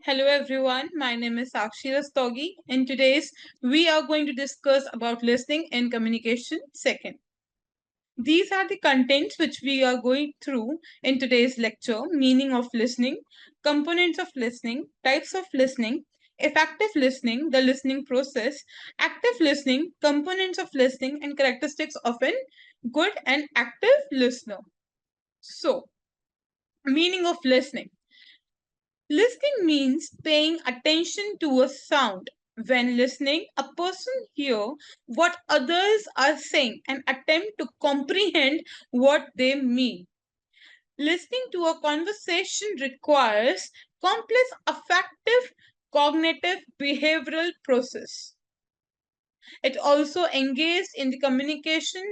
Hello everyone, my name is Sakshi Rastogi and today's we are going to discuss about listening and communication second. These are the contents which we are going through in today's lecture: meaning of listening, components of listening, types of listening, effective listening, the listening process, active listening, components of listening, and characteristics of an good and active listener. So, meaning of listening. Listening means paying attention to a sound. When listening, a person hears what others are saying and attempt to comprehend what they mean. Listening to a conversation requires complex affective, cognitive, behavioral process. It also engaged in the communication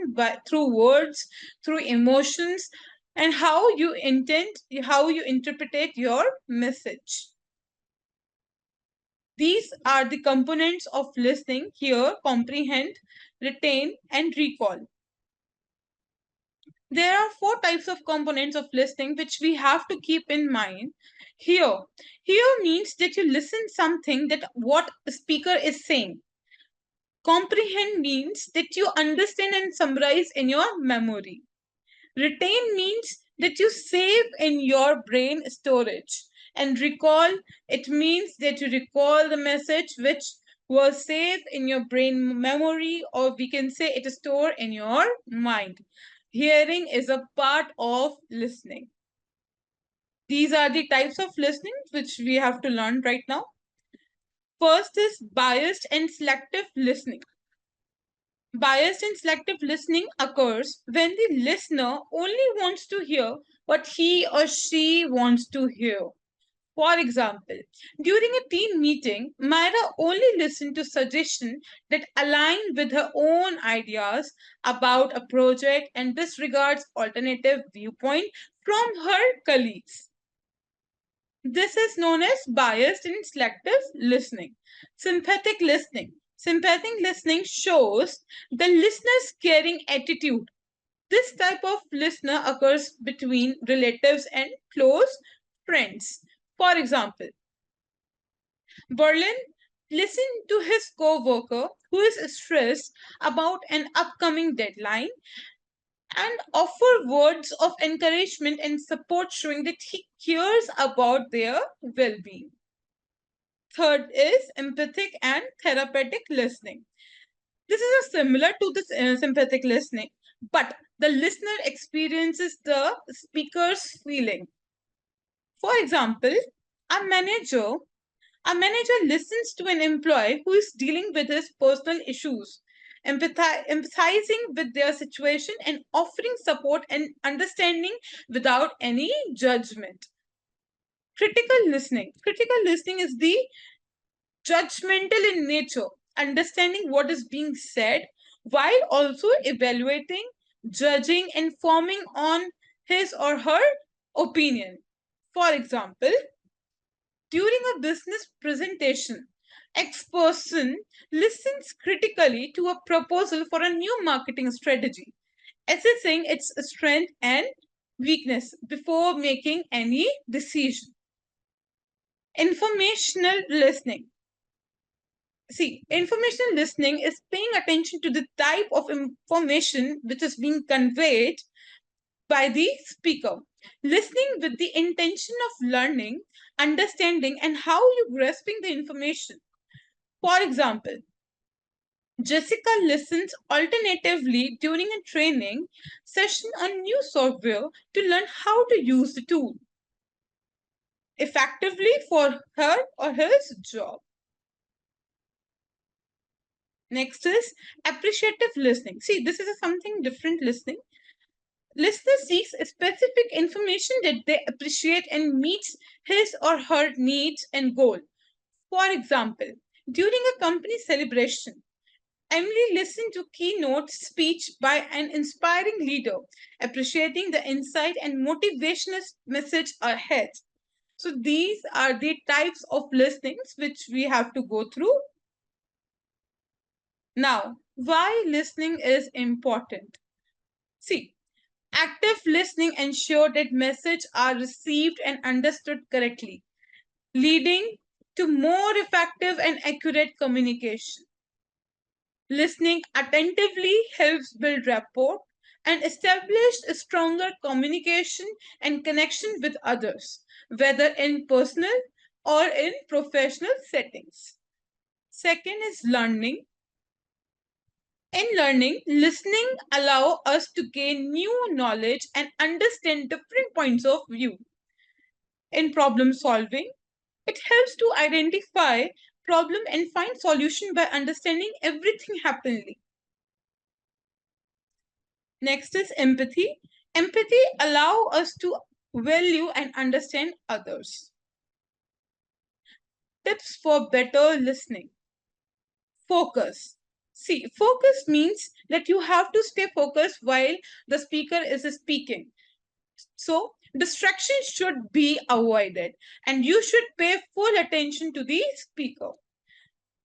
through words, through emotions, and how you interpret your message. These are the components of listening: hear, comprehend, retain, and recall. There are four types of components of listening which we have to keep in mind. Hear. Hear means that you listen something that what the speaker is saying. Comprehend means that you understand and summarize in your memory. Retain means that you save in your brain storage. And recall, it means that you recall the message which was saved in your brain memory, or we can say it is stored in your mind. Hearing is a part of listening. These are the types of listening which we have to learn right now. First is biased and selective listening. Biased and selective listening occurs when the listener only wants to hear what he or she wants to hear. For example, during a team meeting, Myra only listened to suggestions that align with her own ideas about a project and disregards alternative viewpoint from her colleagues. This is known as biased and selective listening. Sympathetic listening. Sympathetic listening shows the listener's caring attitude. This type of listener occurs between relatives and close friends. For example, Berlin listened to his co-worker who is stressed about an upcoming deadline and offer words of encouragement and support, showing that he cares about their well-being. Third is empathic and therapeutic listening. This is a similar to the sympathetic listening, but the listener experiences the speaker's feeling. For example, a manager a manager listens to an employee who is dealing with his personal issues, empathizing with their situation and offering support and understanding without any judgment. Critical listening. Critical listening is the judgmental in nature, understanding what is being said while also evaluating, judging, and forming on his or her opinion. For example, during a business presentation, X person listens critically to a proposal for a new marketing strategy, assessing its strength and weakness before making any decision. Informational listening. See, informational listening is paying attention to the type of information which is being conveyed by the speaker. Listening with the intention of learning, understanding, and how you grasping the information. For example, Jessica listens alternatively during a training session on new software to learn how to use the tool effectively for her or his job. Next is appreciative listening. See, this is something different listening. Listener seeks specific information that they appreciate and meets his or her needs and goal. For example, during a company celebration, Emily listened to keynote speech by an inspiring leader, appreciating the insight and motivational message ahead. So these are the types of listenings which we have to go through. Now, why listening is important? See, active listening ensures that messages are received and understood correctly, leading to more effective and accurate communication. Listening attentively helps build rapport and establish a stronger communication and connection with others, whether in personal or in professional settings. Second is learning. In learning, listening allow us to gain new knowledge and understand different points of view. In problem solving, it helps to identify problem and find solution by understanding everything happening. Next is empathy. Empathy allow us to value and understand others. Tips for better listening. Focus. See, focus means that you have to stay focused while the speaker is speaking. So, distractions should be avoided and you should pay full attention to the speaker.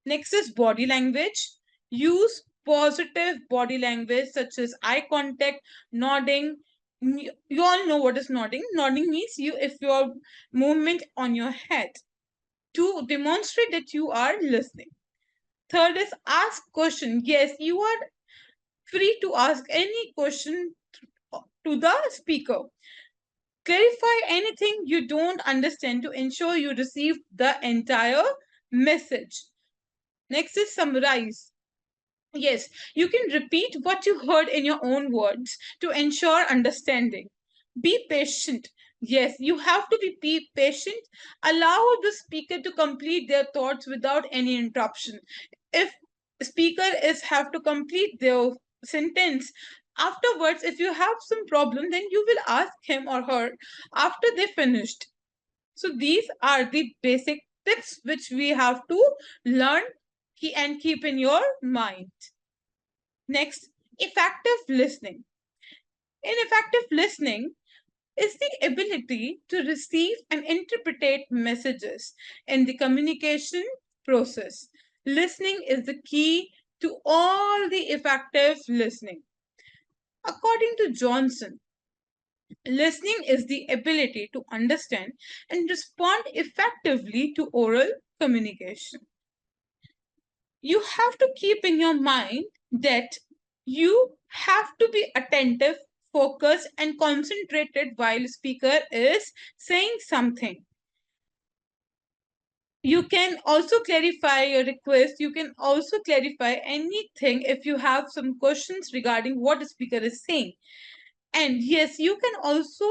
Next is body language. Use positive body language such as eye contact, nodding. You all know what is nodding. Nodding means you if your movement on your head to demonstrate that you are listening. Third is ask question. Yes, you are free to ask any question to the speaker. Clarify anything you don't understand to ensure you receive the entire message. Next is summarize. Yes, you can repeat what you heard in your own words to ensure understanding. Be patient. Yes, you have to be patient. Allow the speaker to complete their thoughts without any interruption. If speaker is have to complete their sentence, afterwards, if you have some problem, then you will ask him or her after they finished. So these are the basic tips which we have to learn and keep in your mind. Next, effective listening. In effective listening is the ability to receive and interpret messages in the communication process. Listening is the key to all the effective listening. According to Johnson, listening is the ability to understand and respond effectively to oral communication. You have to keep in your mind that you have to be attentive, focused, and concentrated while speaker is saying something. You can also clarify your request. You can also clarify anything if you have some questions regarding what the speaker is saying. And yes, you can also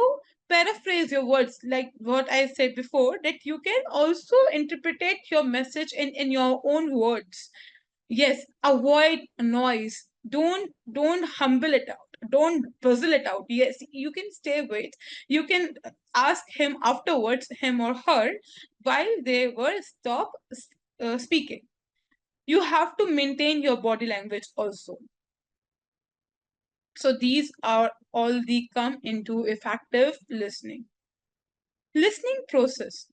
paraphrase your words, like what I said before, that you can also interpret your message in your own words. Yes, avoid noise. Don't humble it out. Don't puzzle it out. Yes, you can stay with. You can ask him afterwards, him or her, while they were speaking. You have to maintain your body language also. So these are all the come into effective listening. Listening process.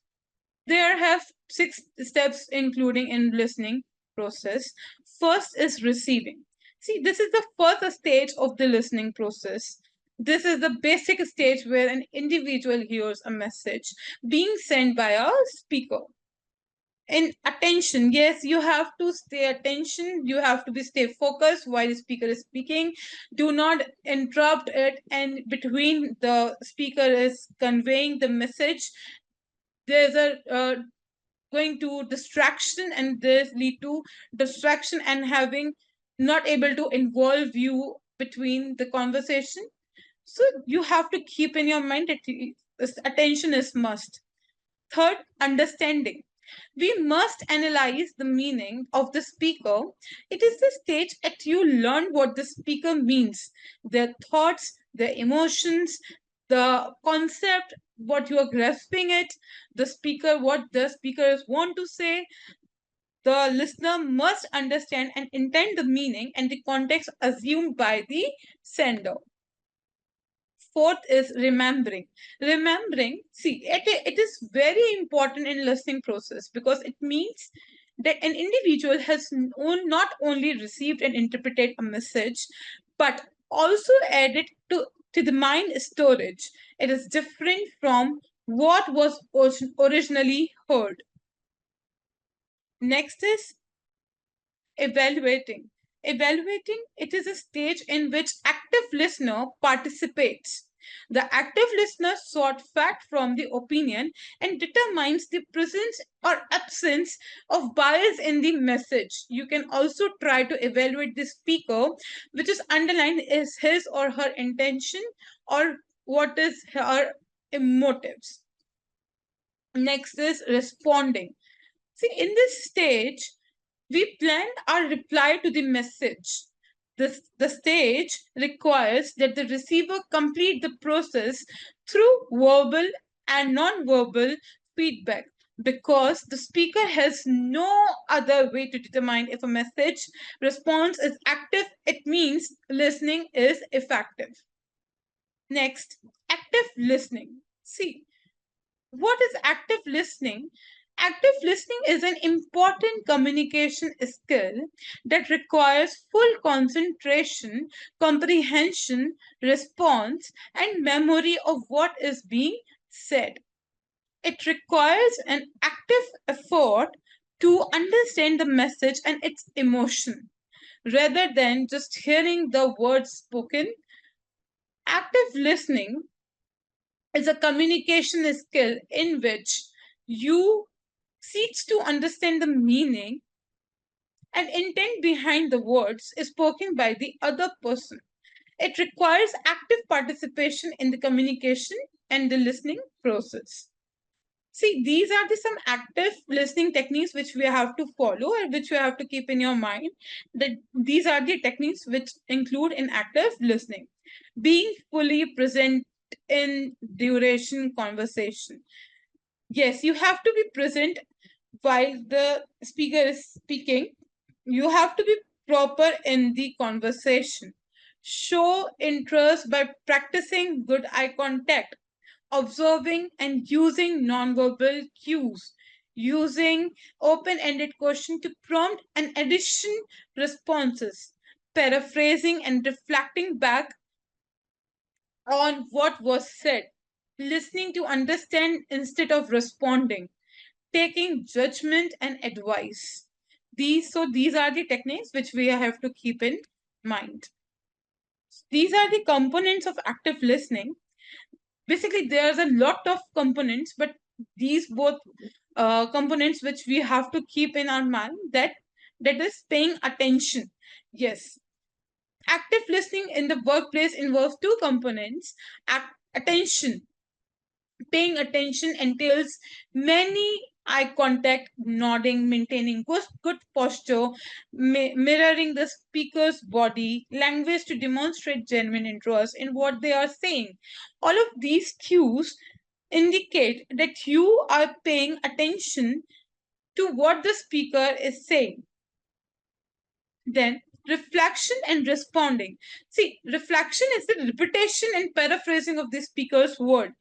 There have 6 steps including in listening process. First is receiving. See, this is the first stage of the listening process. This is the basic stage where an individual hears a message being sent by a speaker. In attention, yes, you have to stay attention. You have to be stay focused while the speaker is speaking. Do not interrupt it, and between the speaker is conveying the message, there's a going to distraction and this lead to distraction and having not able to involve you between the conversation. So you have to keep in your mind that this attention is must. Third, understanding. We must analyze the meaning of the speaker. It is the stage at you learn what the speaker means, their thoughts, their emotions, the concept, what you are grasping it, the speaker, what the speakers want to say. The listener must understand and intend the meaning and the context assumed by the sender. Fourth is remembering. Remembering, see, it is very important in listening process because it means that an individual has not only received and interpreted a message, but also added to the mind storage. It is different from what was originally heard. Next is evaluating. Evaluating, it is a stage in which active listener participates. The active listener sought fact from the opinion and determines the presence or absence of bias in the message. You can also try to evaluate the speaker, which is underlined is his or her intention or what is her motives. Next is responding. See, in this stage, we planned our reply to the message. The stage requires that the receiver complete the process through verbal and non-verbal feedback because the speaker has no other way to determine if a message response is active. It means listening is effective. Next, active listening. See, what is active listening? Active listening is an important communication skill that requires full concentration, comprehension, response, and memory of what is being said. It requires an active effort to understand the message and its emotion rather than just hearing the words spoken. Active listening is a communication skill in which you seeks to understand the meaning and intent behind the words spoken by the other person. It requires active participation in the communication and the listening process. See, these are the some active listening techniques which we have to follow and which you have to keep in your mind. That these are the techniques which include in active listening. Being fully present in duration conversation. Yes, you have to be present while the speaker is speaking. You have to be proper in the conversation. Show interest by practicing good eye contact, observing and using nonverbal cues, using open-ended question to prompt and addition responses, paraphrasing and reflecting back on what was said, listening to understand instead of responding, taking judgment and advice. These are the techniques which we have to keep in mind. These are the components of active listening. Basically, there's a lot of components, but these both components which we have to keep in our mind, that is paying attention. Yes, active listening in the workplace involves two components. Attention. Paying attention entails many eye contact, nodding, maintaining good posture, mirroring the speaker's body language to demonstrate genuine interest in what they are saying. All of these cues indicate that you are paying attention to what the speaker is saying. Then, reflection and responding. See, reflection is the repetition and paraphrasing of the speaker's word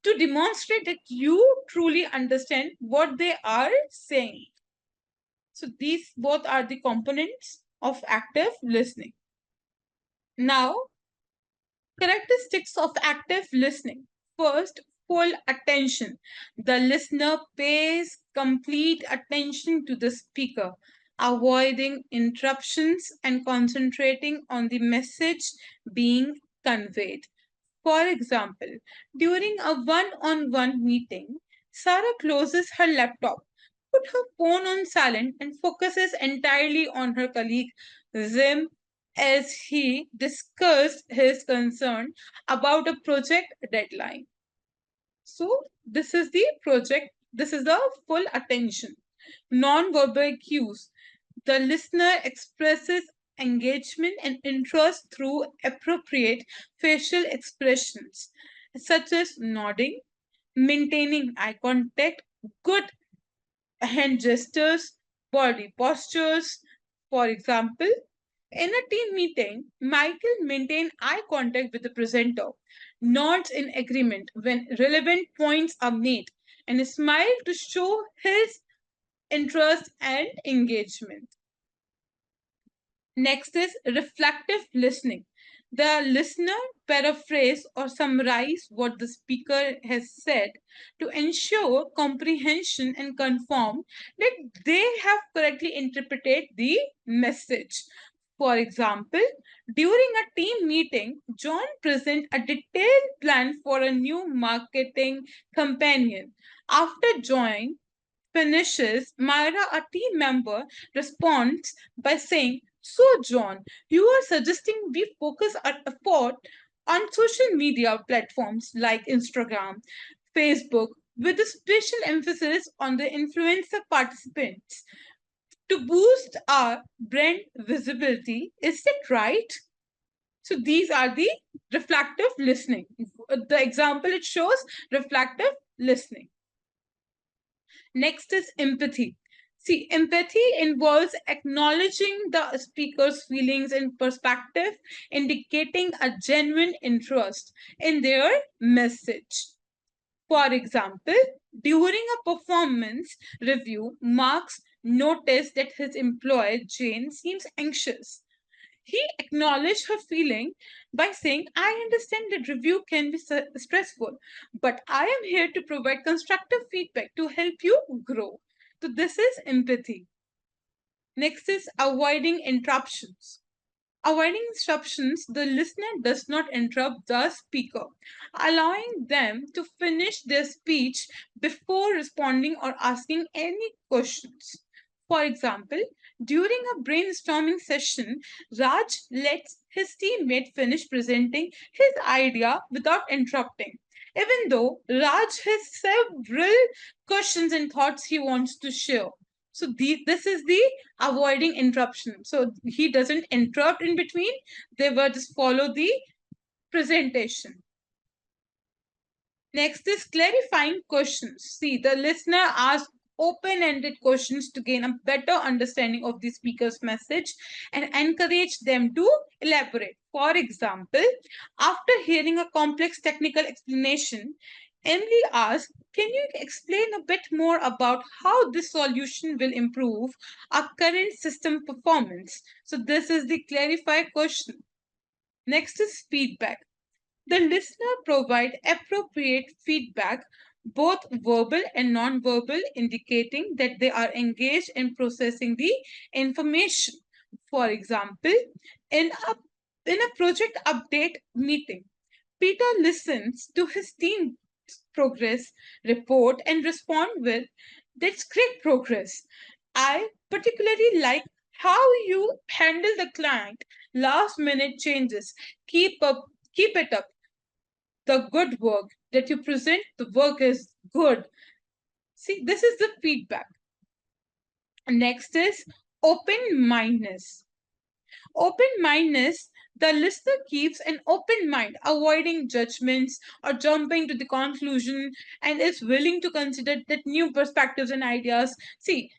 to demonstrate that you truly understand what they are saying. So, these both are the components of active listening. Now, characteristics of active listening. First, full attention. The listener pays complete attention to the speaker, avoiding interruptions and concentrating on the message being conveyed. For example, during a one-on-one meeting, Sarah closes her laptop, put her phone on silent, and focuses entirely on her colleague Zim as he discussed his concern about a project deadline. So, this is the full attention. Non-verbal cues. The listener expresses engagement and interest through appropriate facial expressions, such as nodding, maintaining eye contact, good hand gestures, body postures. For example, in a team meeting, Michael maintained eye contact with the presenter, nods in agreement when relevant points are made, and smiled to show his interest and engagement. Next is reflective listening. The listener paraphrase or summarize what the speaker has said to ensure comprehension and confirm that they have correctly interpreted the message. For example, during a team meeting, John presents a detailed plan for a new marketing companion. After John finishes, Myra, a team member, responds by saying, "So, John, you are suggesting we focus our effort on social media platforms like Instagram, Facebook, with a special emphasis on the influencer participants to boost our brand visibility. Is that right?" So these are the reflective listening. The example it shows reflective listening. Next is empathy. See, empathy involves acknowledging the speaker's feelings and perspective, indicating a genuine interest in their message. For example, during a performance review, Marx noticed that his employee Jane seems anxious. He acknowledged her feeling by saying, "I understand that review can be stressful, but I am here to provide constructive feedback to help you grow." So, this is empathy. Next is avoiding interruptions. Avoiding interruptions, the listener does not interrupt the speaker, allowing them to finish their speech before responding or asking any questions. For example, during a brainstorming session, Raj lets his teammate finish presenting his idea without interrupting. Even though Raj has several questions and thoughts he wants to share. So this is the avoiding interruption. So he doesn't interrupt in between. They will just follow the presentation. Next is clarifying questions. See, the listener asks open-ended questions to gain a better understanding of the speaker's message and encourage them to elaborate. For example, after hearing a complex technical explanation, Emily asks, "Can you explain a bit more about how this solution will improve our current system performance?" So this is the clarify question. Next is feedback. The listener provide appropriate feedback, both verbal and non-verbal, indicating that they are engaged in processing the information. For example, in a in a project update meeting, Peter listens to his team's progress report and respond with, "That's great progress. I particularly like how you handle the client last minute changes. Keep it up. The good work that you present, the work is good." See, this is the feedback. Next is open mindedness. Open mindedness, the listener keeps an open mind, avoiding judgments or jumping to the conclusion, and is willing to consider that new perspectives and ideas. See,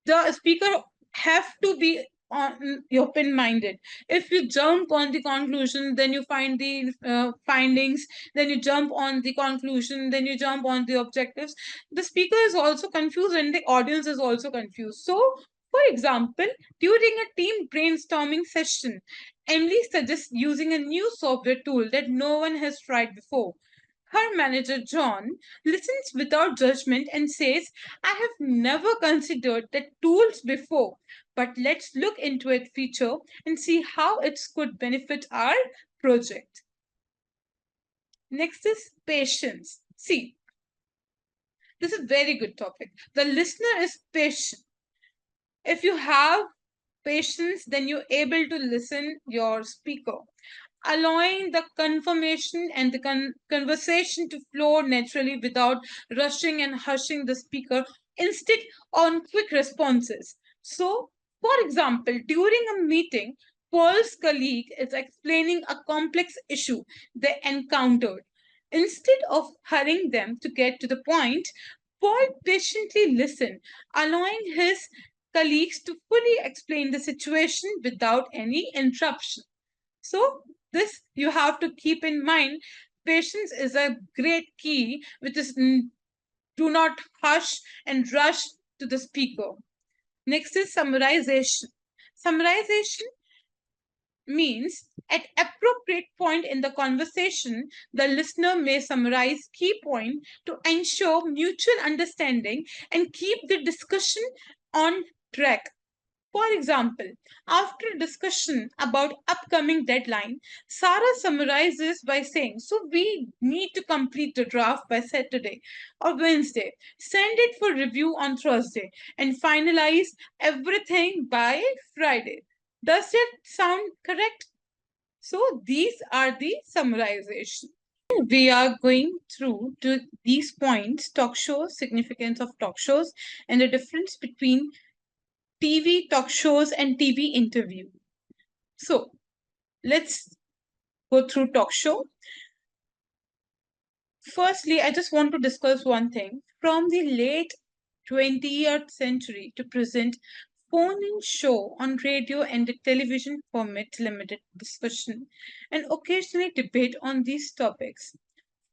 the speaker have to be on open-minded. If you jump on the conclusion, then you find the findings, then you jump on the conclusion, then you jump on the objectives, the speaker is also confused and the audience is also confused. So for example, during a team brainstorming session, Emily suggests using a new software tool that no one has tried before. Her manager, John, listens without judgment and says, "I have never considered that tools before, but let's look into it feature and see how it could benefit our project." Next is patience. See, this is a very good topic. The listener is patient. If you have patience, then you're able to listen your speaker, allowing the confirmation and the conversation to flow naturally without rushing and hushing the speaker, instead on quick responses. So, for example, during a meeting, Paul's colleague is explaining a complex issue they encountered. Instead of hurrying them to get to the point, Paul patiently listened, allowing his colleagues to fully explain the situation without any interruption. So this you have to keep in mind. Patience is a great key, which is do not hush and rush to the speaker. Next is summarization. Summarization means at appropriate point in the conversation, the listener may summarize key points to ensure mutual understanding and keep the discussion on track. For example, after a discussion about upcoming deadline, Sarah summarizes by saying, "So we need to complete the draft by Saturday or Wednesday, send it for review on Thursday, and finalize everything by Friday." Does that sound correct? So these are the summarization. We are going through to these points: talk shows, significance of talk shows, and the difference between TV talk shows and TV interview. So let's go through talk show. Firstly, I just want to discuss one thing. From the late 20th century to present, phone-in show on radio and the television permit limited discussion and occasionally debate on these topics.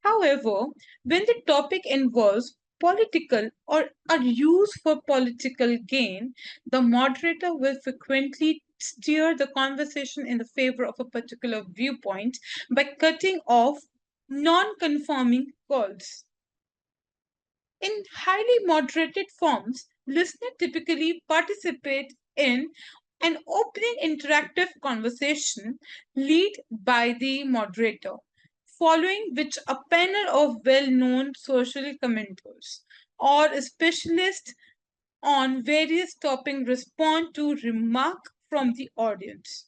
However, when the topic involves political or are used for political gain, the moderator will frequently steer the conversation in the favor of a particular viewpoint by cutting off non-conforming calls. In highly moderated forms, listeners typically participate in an opening interactive conversation led by the moderator, following which a panel of well-known social commenters or specialists on various topics respond to remark from the audience.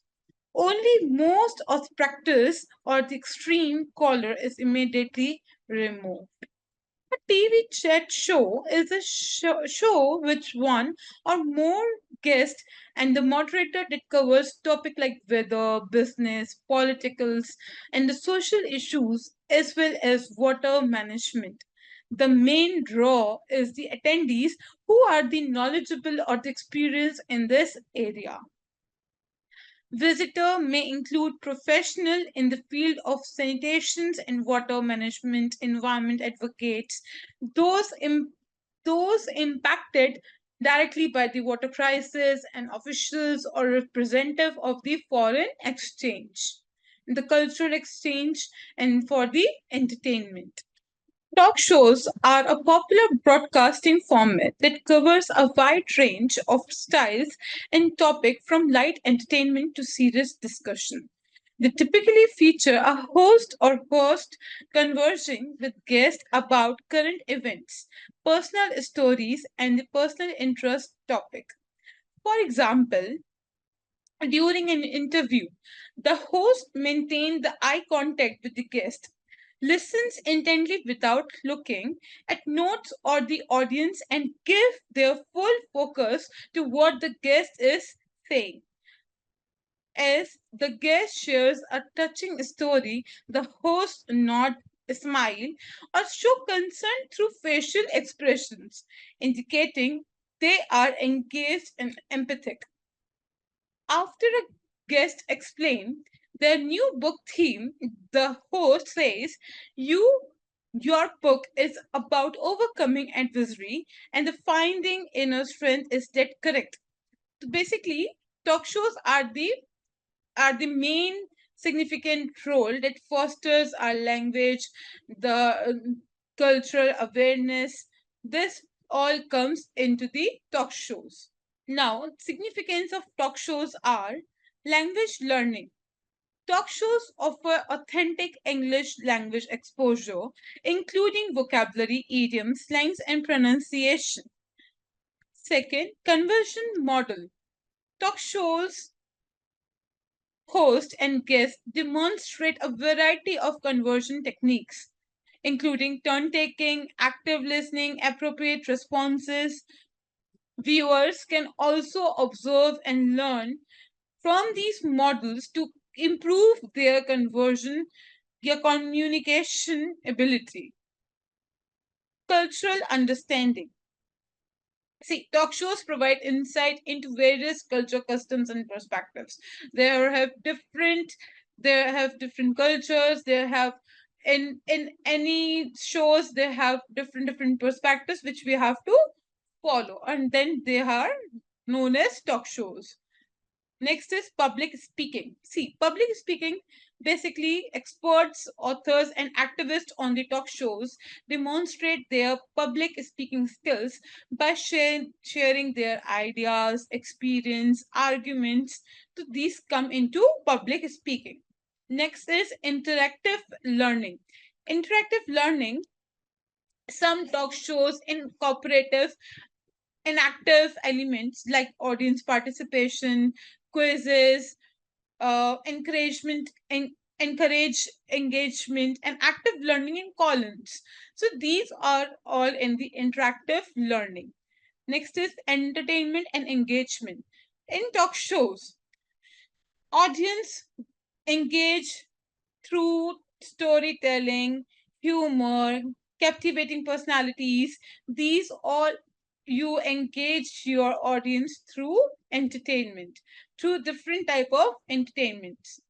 Only most of practice or the extreme caller is immediately removed. A TV chat show is a show which one or more guests and the moderator that covers topic like weather, business, politicals, and the social issues as well as water management. The main draw is the attendees who are the knowledgeable or the experienced in this area. Visitor may include professional in the field of sanitation and water management, environment advocates, those those impacted directly by the water crisis, and officials or representative of the foreign exchange, the cultural exchange, and for the entertainment. Talk shows are a popular broadcasting format that covers a wide range of styles and topic from light entertainment to serious discussion. They typically feature a host or host conversing with guests about current events, personal stories, and the personal interest topic. For example, during an interview, the host maintains the eye contact with the guest, listens intently without looking at notes or the audience, and give their full focus to what the guest is saying. As the guest shares a touching story, the host nod, smile, or show concern through facial expressions, indicating they are engaged and empathetic. After a guest explains their new book theme, the host says, your book is about overcoming adversity and the finding inner strength. Is that correct? So basically, talk shows are the main significant role that fosters our language, the cultural awareness. This all comes into the talk shows. Now, significance of talk shows are language learning. Talk shows offer authentic English language exposure, including vocabulary, idioms, slangs, and pronunciation. Second, conversion model. Talk shows host and guests demonstrate a variety of conversion techniques, including turn taking, active listening, appropriate responses. Viewers can also observe and learn from these models to improve their conversion, their communication ability. Cultural understanding. See, talk shows provide insight into various culture, customs, and perspectives. There have different, they have different cultures. They have in any shows they have different perspectives which we have to follow, and then they are known as talk shows. Next is public speaking. See, public speaking, basically experts, authors, and activists on the talk shows demonstrate their public speaking skills by sharing their ideas, experience, arguments. So these come into public speaking. Next is interactive learning. Interactive learning, some talk shows incorporate inactive elements like audience participation, quizzes, encourage engagement, and active learning in columns. So these are all in the interactive learning. Next is entertainment and engagement. In talk shows, audience engage through storytelling, humor, captivating personalities. These all, you engage your audience through entertainment, through different type of entertainments.